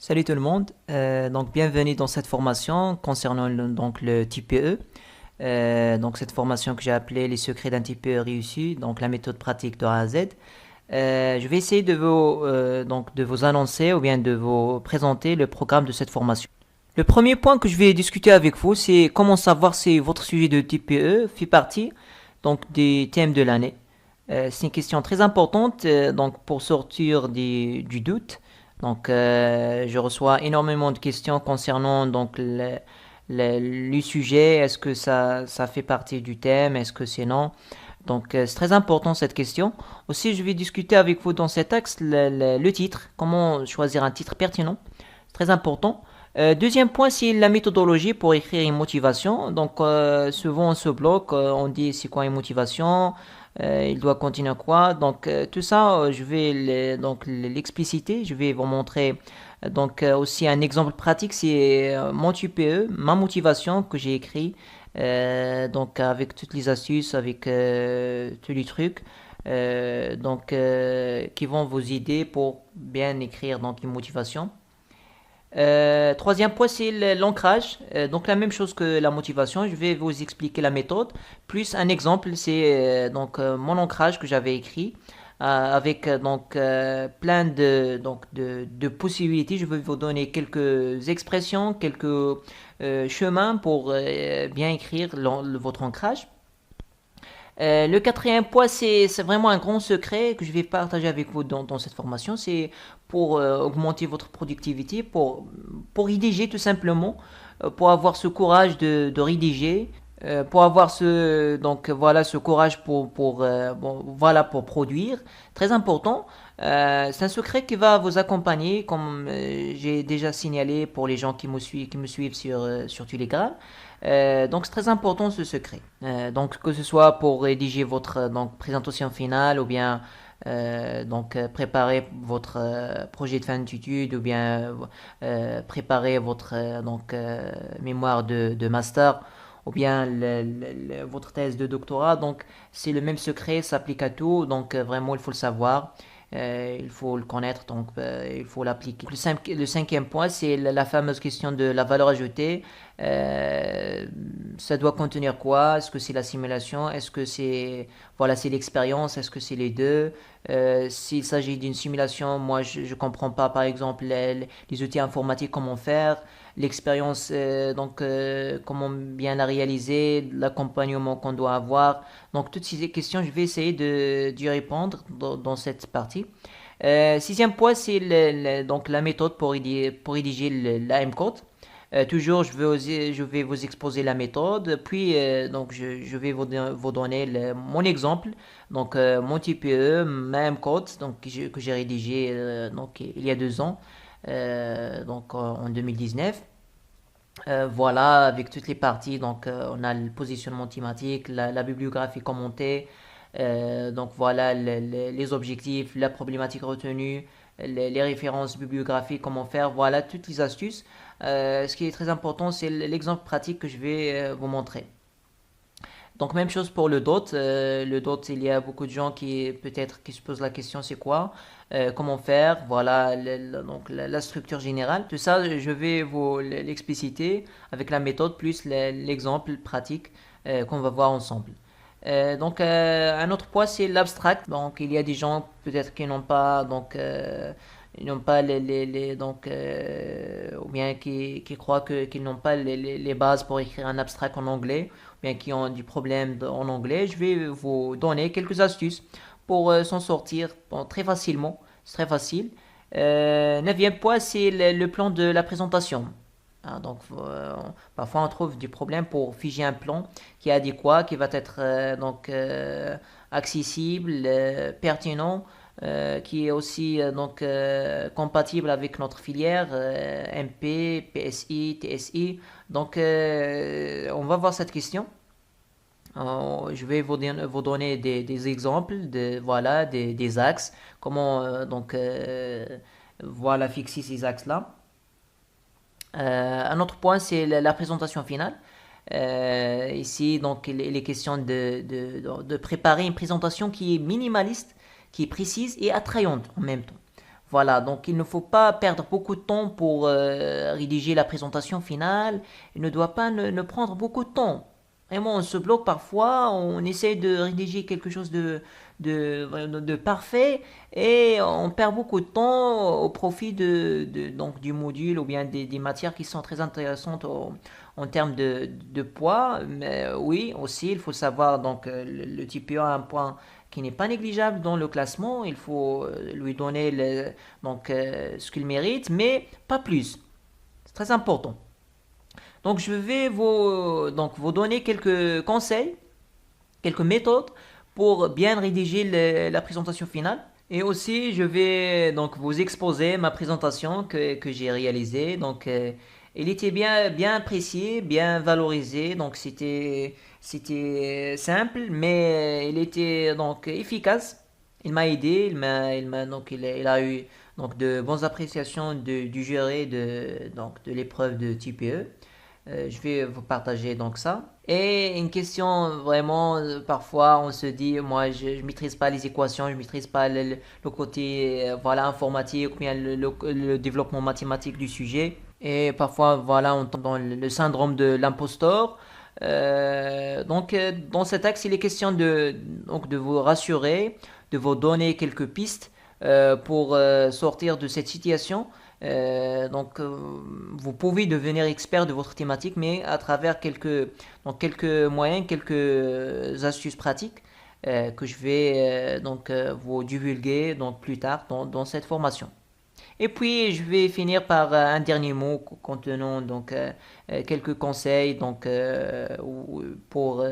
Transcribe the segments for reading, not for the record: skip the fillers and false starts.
Salut tout le monde, donc bienvenue dans cette formation concernant le TPE. Donc cette formation que j'ai appelée les secrets d'un TPE réussi, donc la méthode pratique de A à Z. Je vais essayer de vous annoncer ou bien de vous présenter le programme de cette formation. Le premier point que je vais discuter avec vous, c'est comment savoir si votre sujet de TPE fait partie donc des thèmes de l'année. C'est une question très importante donc pour sortir du doute. Je reçois énormément de questions concernant le sujet. Est-ce que ça fait partie du thème? Est-ce que c'est non? C'est très important cette question. Aussi, je vais discuter avec vous dans cet axe le titre. Comment choisir un titre pertinent? C'est très important. Deuxième point, c'est la méthodologie pour écrire une motivation. Souvent on se bloque, on dit c'est quoi une motivation, il doit contenir quoi. Tout ça, je vais l'expliciter. Je vais vous montrer aussi un exemple pratique, c'est mon TPE, ma motivation que j'ai écrit. Avec toutes les astuces, avec tous les trucs. Qui vont vous aider pour bien écrire une motivation. Troisième point, c'est l'ancrage. Donc la même chose que la motivation, je vais vous expliquer la méthode. Plus un exemple, c'est mon ancrage que j'avais écrit avec plein de possibilités. Je vais vous donner quelques expressions, quelques chemins pour bien écrire votre ancrage. Le quatrième point, c'est vraiment un grand secret que je vais partager avec vous dans cette formation. C'est pour augmenter votre productivité, pour rédiger tout simplement, pour avoir ce courage de rédiger, pour avoir ce courage pour produire. Très important. C'est un secret qui va vous accompagner, comme j'ai déjà signalé pour les gens qui me suivent sur Telegram. C'est très important ce secret. Que ce soit pour rédiger votre présentation finale ou bien préparer votre projet de fin d'études ou bien préparer votre mémoire de master ou bien votre thèse de doctorat. Donc c'est le même secret, ça s'applique à tout. Vraiment il faut le savoir. Il faut le connaître, il faut l'appliquer. Le cinquième point, c'est la fameuse question de la valeur ajoutée. Ça doit contenir quoi? Est-ce que c'est la simulation? Est-ce que c'est l'expérience? Est-ce que c'est les deux? S'il s'agit d'une simulation, moi je comprends pas par exemple les outils informatiques, comment faire, l'expérience, comment bien la réaliser, l'accompagnement qu'on doit avoir. Donc toutes ces questions, je vais essayer d'y répondre dans cette partie. Sixième point, c'est la méthode pour rédiger la M-code. Toujours, je vais vous exposer la méthode, puis je vais vous donner mon exemple, mon TPE, ma M-code, que j'ai rédigé il y a 2 ans, en 2019. Voilà, avec toutes les parties, on a le positionnement thématique, la bibliographie commentée, voilà les objectifs, la problématique retenue, les références bibliographiques, comment faire, voilà toutes les astuces. Ce qui est très important, c'est l'exemple pratique que je vais vous montrer. Donc même chose pour le DOT. Le DOT, il y a beaucoup de gens qui peut-être qui se posent la question, c'est quoi? Comment faire? Voilà la structure générale. Tout ça, je vais vous l'expliciter avec la méthode plus l'exemple pratique qu'on va voir ensemble. Un autre point, c'est l'abstract. Donc il y a des gens peut-être qui n'ont pas ils n'ont pas ou bien qui croient qu'ils n'ont pas les bases pour écrire un abstract en anglais, ou bien qui ont du problème en anglais. Je vais vous donner quelques astuces pour s'en sortir très facilement. C'est très facile. Neuvième point, c'est le plan de la présentation. Parfois on trouve du problème pour figer un plan qui est adéquat, qui va être accessible, pertinent, qui est aussi compatible avec notre filière MP, PSI, TSI. On va voir cette question. Je vais vous donner des exemples des axes, comment voilà fixer ces axes-là. Un autre point, c'est la présentation finale. Ici, il est question de préparer une présentation qui est minimaliste, qui est précise et attrayante en même temps. Voilà, donc il ne faut pas perdre beaucoup de temps pour rédiger la présentation finale. Il ne doit pas ne prendre beaucoup de temps. Vraiment, on se bloque parfois, on essaie de rédiger quelque chose de parfait et on perd beaucoup de temps au profit donc, du module ou bien des matières qui sont très intéressantes en termes de poids. Mais oui, aussi, il faut savoir, donc le TPE a un point qui n'est pas négligeable dans le classement. Il faut lui donner ce qu'il mérite, mais pas plus. C'est très important. Donc je vais vous donner quelques conseils, quelques méthodes pour bien rédiger la présentation finale. Et aussi, je vais donc vous exposer ma présentation que j'ai réalisée. Donc, elle était bien appréciée, bien valorisée. Donc, c'était simple, mais elle était donc efficace. Il m'a aidé, il a eu donc de bonnes appréciations du jury de l'épreuve de TPE. Je vais vous partager donc ça. Et une question vraiment, parfois on se dit, moi je maîtrise pas les équations, je maîtrise pas le côté voilà, informatique ou bien le développement mathématique du sujet. Et parfois voilà, on tombe dans le syndrome de l'imposteur. Dans cet axe, il est question de vous rassurer, de vous donner quelques pistes pour sortir de cette situation. Vous pouvez devenir expert de votre thématique, mais à travers quelques moyens, quelques astuces pratiques que je vais vous divulguer donc, plus tard dans cette formation. Et puis, je vais finir par un dernier mot contenant quelques conseils pour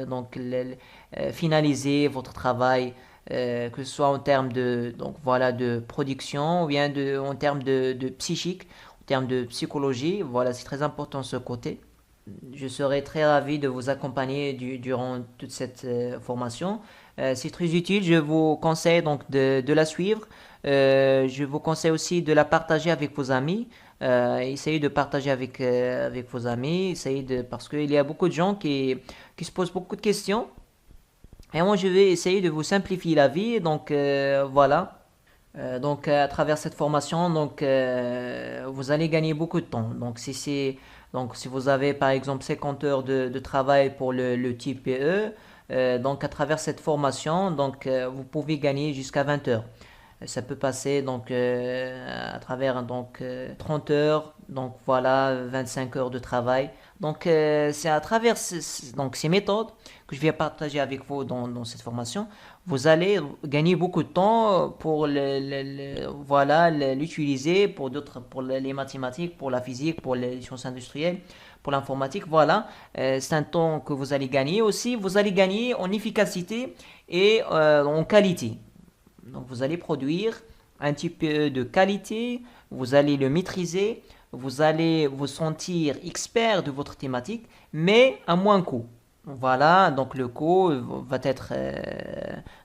finaliser votre travail, que ce soit en termes de production ou bien en termes de psychique, en termes de psychologie. Voilà, c'est très important ce côté. Je serai très ravi de vous accompagner durant toute cette formation. C'est très utile. Je vous conseille donc de la suivre. Je vous conseille aussi de la partager avec vos amis. Essayez de partager avec vos amis. Parce qu'il y a beaucoup de gens qui se posent beaucoup de questions. Et moi, je vais essayer de vous simplifier la vie. Donc, voilà. À travers cette formation, vous allez gagner beaucoup de temps. Si vous avez par exemple 50 heures de travail pour le type PE, à travers cette formation, vous pouvez gagner jusqu'à 20 heures. Ça peut passer à travers 30 heures, donc voilà 25 heures de travail. C'est à travers ces méthodes que je vais partager avec vous dans cette formation. Vous allez gagner beaucoup de temps pour voilà, l'utiliser pour les mathématiques, pour la physique, pour les sciences industrielles, pour l'informatique. Voilà, c'est un temps que vous allez gagner aussi. Vous allez gagner en efficacité et en qualité. Donc vous allez produire un petit peu de qualité, vous allez le maîtriser, vous allez vous sentir expert de votre thématique, mais à moins coût. Voilà, donc le coût va être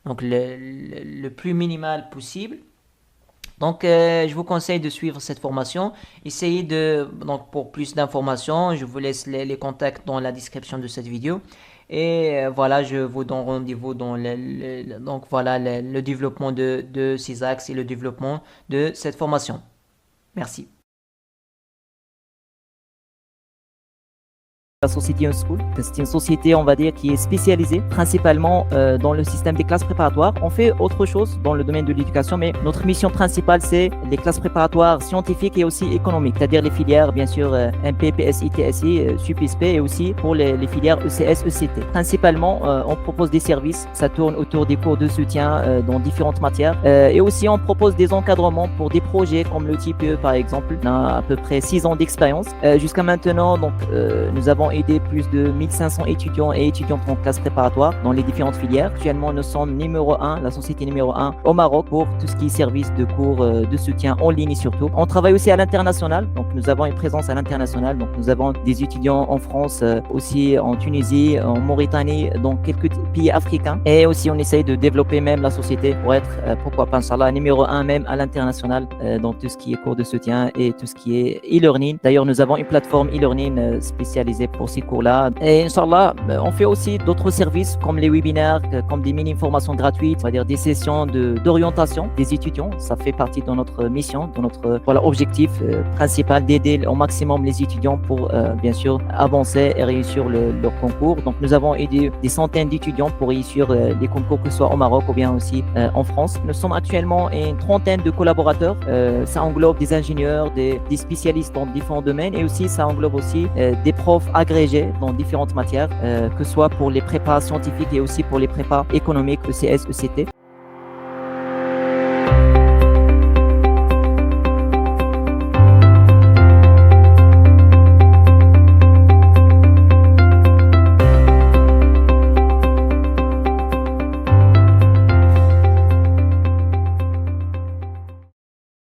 le plus minimal possible. Je vous conseille de suivre cette formation. Essayez pour plus d'informations, je vous laisse les contacts dans la description de cette vidéo. Et voilà, je vous donne rendez-vous dans le développement de ces axes et le développement de cette formation. Merci. La société Unschool, c'est une société, on va dire, qui est spécialisée principalement dans le système des classes préparatoires. On fait autre chose dans le domaine de l'éducation, mais notre mission principale, c'est les classes préparatoires scientifiques et aussi économiques, c'est-à-dire les filières, bien sûr, MP, PSI, TSI, SUP/SP et aussi pour les filières ECS, ECT. Principalement, on propose des services, ça tourne autour des cours de soutien dans différentes matières et aussi on propose des encadrements pour des projets comme le TPE par exemple. On a à peu près 6 ans d'expérience. Jusqu'à maintenant, nous avons aidé plus de 1500 étudiants et étudiantes en classe préparatoire dans les différentes filières. Actuellement, nous sommes la société numéro 1 au Maroc pour tout ce qui est service de cours de soutien en ligne surtout. On travaille aussi à l'international, donc nous avons une présence à l'international. Donc nous avons des étudiants en France, aussi en Tunisie, en Mauritanie, dans quelques pays africains. Et aussi, on essaye de développer même la société pour être, pourquoi pas, Inch'Allah, numéro 1 même à l'international dans tout ce qui est cours de soutien et tout ce qui est e-learning. D'ailleurs, nous avons une plateforme e-learning spécialisée pour ces cours-là. Et Inch'Allah, on fait aussi d'autres services comme les webinaires, comme des mini-formations gratuites, c'est-à-dire des sessions d'orientation des étudiants. Ça fait partie de notre mission, de notre objectif principal d'aider au maximum les étudiants pour bien sûr avancer et réussir leur concours. Donc nous avons aidé des centaines d'étudiants pour réussir les concours, que ce soit au Maroc ou bien aussi en France. Nous sommes actuellement une trentaine de collaborateurs. Ça englobe des ingénieurs, des spécialistes dans différents domaines, et aussi ça englobe aussi des profs agrégés dans différentes matières, que ce soit pour les prépas scientifiques et aussi pour les prépas économiques, ECS, ECT.